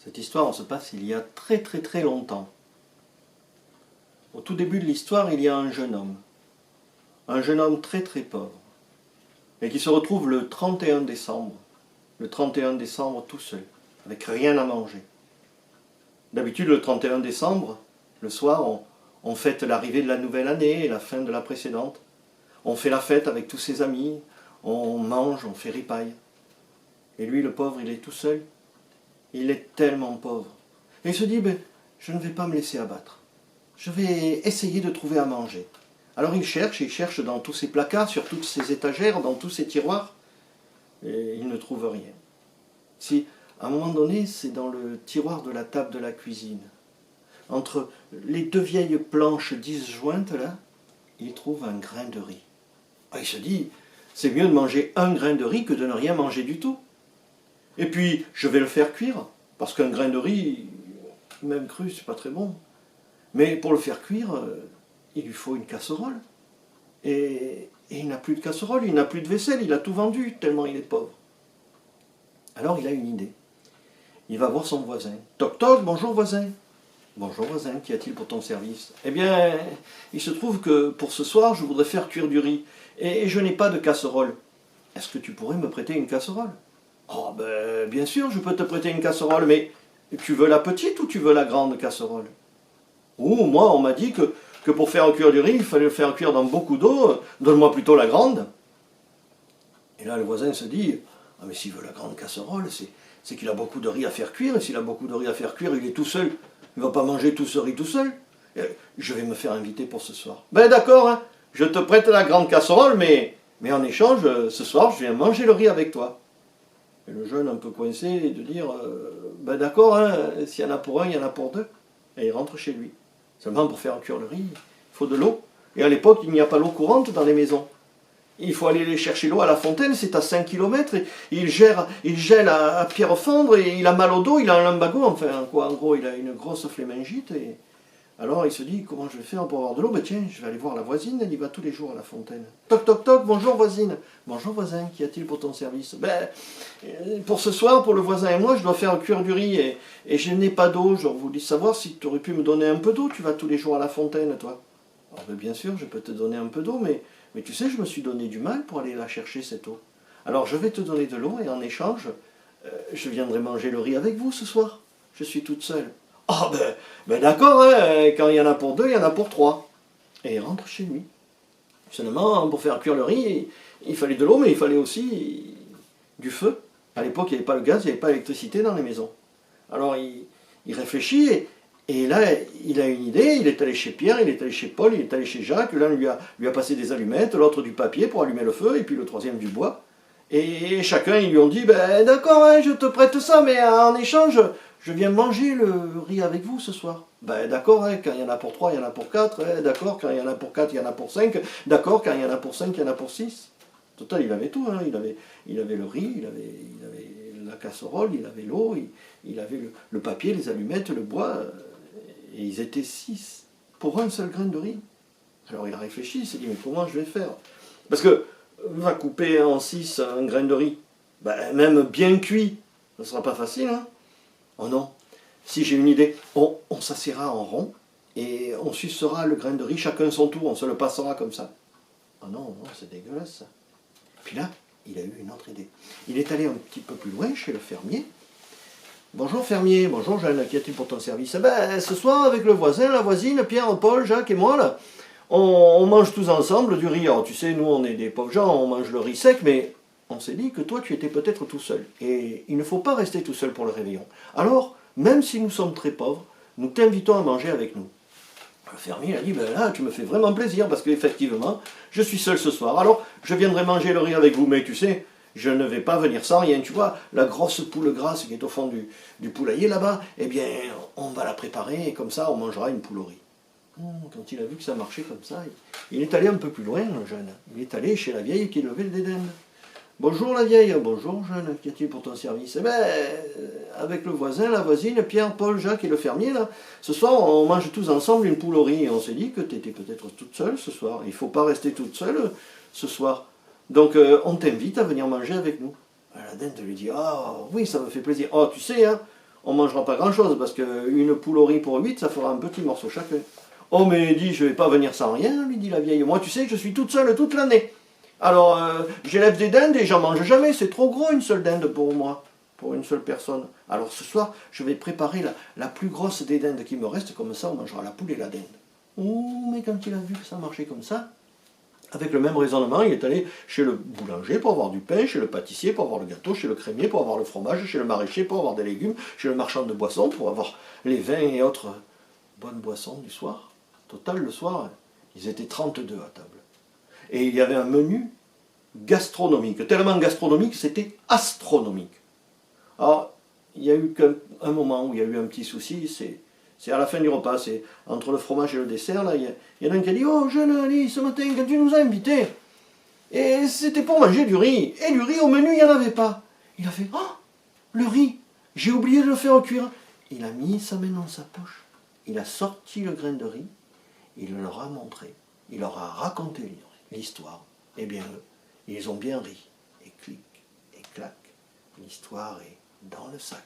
Cette histoire se passe il y a très très très longtemps. Au tout début de l'histoire, il y a un jeune homme très très pauvre, et qui se retrouve le 31 décembre, tout seul, avec rien à manger. D'habitude, le 31 décembre, le soir, on fête l'arrivée de la nouvelle année et la fin de la précédente. On fait la fête avec tous ses amis, on mange, on fait ripaille. Et lui, le pauvre, il est tout seul. Il est tellement pauvre. Et il se dit, je ne vais pas me laisser abattre. Je vais essayer de trouver à manger. Alors il cherche dans tous ses placards, sur toutes ses étagères, dans tous ses tiroirs, et il ne trouve rien. Si, à un moment donné, c'est dans le tiroir de la table de la cuisine, entre les deux vieilles planches disjointes, là, il trouve un grain de riz. Il se dit, c'est mieux de manger un grain de riz que de ne rien manger du tout. Et puis, je vais le faire cuire, parce qu'un grain de riz, même cru, c'est pas très bon. Mais pour le faire cuire, il lui faut une casserole. Et il n'a plus de casserole, il n'a plus de vaisselle, il a tout vendu, tellement il est pauvre. Alors il a une idée. Il va voir son voisin. Toc toc, bonjour voisin. Bonjour voisin, qu'y a-t-il pour ton service? Eh bien, il se trouve que pour ce soir, je voudrais faire cuire du riz. Et je n'ai pas de casserole. Est-ce que tu pourrais me prêter une casserole? Oh bien sûr, je peux te prêter une casserole, mais tu veux la petite ou tu veux la grande casserole? Oh, moi, on m'a dit que pour faire cuire du riz, il fallait le faire cuire dans beaucoup d'eau. Donne-moi plutôt la grande. Et là, le voisin se dit, ah mais s'il veut la grande casserole, c'est qu'il a beaucoup de riz à faire cuire. Et s'il a beaucoup de riz à faire cuire, il est tout seul. Il ne va pas manger tout ce riz tout seul. Je vais me faire inviter pour ce soir. Ben d'accord, hein, je te prête la grande casserole, mais en échange, ce soir, je viens manger le riz avec toi. Et le jeune, un peu coincé, de dire, ben d'accord, hein, s'il y en a pour un, il y en a pour deux. Et il rentre chez lui. Seulement, pour faire cuire le riz, il faut de l'eau. Et à l'époque, il n'y a pas l'eau courante dans les maisons. Il faut aller chercher l'eau à la fontaine, c'est à 5 km, et il gèle à pierre fondre, et il a mal au dos, il a un lumbago, enfin, quoi, en gros, il a une grosse flémingite, et alors il se dit, comment je vais faire pour avoir de l'eau? Tiens, je vais aller voir la voisine, elle y va tous les jours à la fontaine. Toc, toc, toc, bonjour voisine. Bonjour voisin, qu'y a-t-il pour ton service? Pour ce soir, pour le voisin et moi, je dois faire cuire du riz, et je n'ai pas d'eau. Je voulais savoir si tu aurais pu me donner un peu d'eau, tu vas tous les jours à la fontaine, toi. Alors, bien sûr, je peux te donner un peu d'eau, mais tu sais, je me suis donné du mal pour aller la chercher, cette eau. Alors, je vais te donner de l'eau, et en échange, je viendrai manger le riz avec vous ce soir. Je suis toute seule. Oh, d'accord, hein, quand il y en a pour deux, il y en a pour trois. Et il rentre chez lui. Seulement, pour faire cuire le riz, il fallait de l'eau, mais il fallait aussi du feu. À l'époque, il n'y avait pas le gaz, il n'y avait pas l'électricité dans les maisons. Alors, il réfléchit, et là, il a une idée. Il est allé chez Pierre, il est allé chez Paul, il est allé chez Jacques. L'un lui a passé des allumettes, l'autre du papier pour allumer le feu, et puis le troisième du bois. Et chacun, ils lui ont dit, d'accord, hein, je te prête ça, mais en échange, je viens manger le riz avec vous ce soir. D'accord, hein, quand il y en a pour 3, il y en a pour 4. D'accord, quand il y en a pour 4, il y en a pour 5. D'accord, quand il y en a pour 5, il y en a pour 6. Total, il avait tout. Hein. Il avait le riz, il avait la casserole, il avait l'eau, il avait le papier, les allumettes, le bois. Et ils étaient 6 pour un seul grain de riz. Alors il a réfléchi, il s'est dit, mais comment je vais faire? Parce que, va couper en 6 un grain de riz, même bien cuit, ce ne sera pas facile, hein? Oh non, si j'ai une idée, on s'assiera en rond et on sucera le grain de riz chacun son tour, on se le passera comme ça. Oh non, c'est dégueulasse ça. Puis là, il a eu une autre idée. Il est allé un petit peu plus loin chez le fermier. Bonjour fermier, bonjour Jeanne, qu'y a-t-il pour ton service? Ce soir avec le voisin, la voisine, Pierre, Paul, Jacques et moi, là, on mange tous ensemble du riz. Alors tu sais, nous on est des pauvres gens, on mange le riz sec, mais on s'est dit que toi tu étais peut-être tout seul. Et il ne faut pas rester tout seul pour le réveillon. Alors, même si nous sommes très pauvres, nous t'invitons à manger avec nous. Le fermier a dit, là tu me fais vraiment plaisir, parce qu'effectivement, je suis seul ce soir. Alors, je viendrai manger le riz avec vous, mais tu sais, je ne vais pas venir sans rien. Tu vois, la grosse poule grasse qui est au fond du poulailler là-bas, eh bien, on va la préparer, et comme ça, on mangera une poule au riz. Quand il a vu que ça marchait comme ça, il est allé un peu plus loin, le jeune. Il est allé chez la vieille qui levait le dédain. Bonjour la vieille, bonjour jeune, qu'y a-t-il pour ton service? Avec le voisin, la voisine, Pierre, Paul, Jacques et le fermier, là, ce soir on mange tous ensemble une poule au riz, et on s'est dit que tu étais peut-être toute seule ce soir. Il ne faut pas rester toute seule ce soir. Donc on t'invite à venir manger avec nous. La dinde lui dit, ah oui, ça me fait plaisir. Oh, tu sais, hein, on ne mangera pas grand-chose, parce qu'une poule au riz pour 8, ça fera un petit morceau chacun. Oh, mais dit, je ne vais pas venir sans rien, lui dit la vieille. Moi, tu sais, je suis toute seule toute l'année. Alors, j'élève des dindes et j'en mange jamais. C'est trop gros, une seule dinde pour moi, pour une seule personne. Alors, ce soir, je vais préparer la plus grosse des dindes qui me reste. Comme ça, on mangera la poule et la dinde. Oh, mais quand il a vu que ça marchait comme ça, avec le même raisonnement, il est allé chez le boulanger pour avoir du pain, chez le pâtissier pour avoir le gâteau, chez le crémier pour avoir le fromage, chez le maraîcher pour avoir des légumes, chez le marchand de boissons pour avoir les vins et autres bonnes boissons du soir. Total, le soir, ils étaient 32 à table. Et il y avait un menu gastronomique, tellement gastronomique, c'était astronomique. Alors, il y a eu un moment où il y a eu un petit souci, c'est à la fin du repas, c'est entre le fromage et le dessert, là, il y en a un qui a dit « Oh, jeune Ali, ce matin, quand tu nous as invités, et c'était pour manger du riz, et du riz au menu, il n'y en avait pas. » Il a fait « Oh, le riz, j'ai oublié de le faire cuire. » Il a mis sa main dans sa poche, il a sorti le grain de riz, il leur a montré, il leur a raconté l'histoire. Eh bien, ils ont bien ri, et clic, et clac, l'histoire est dans le sac.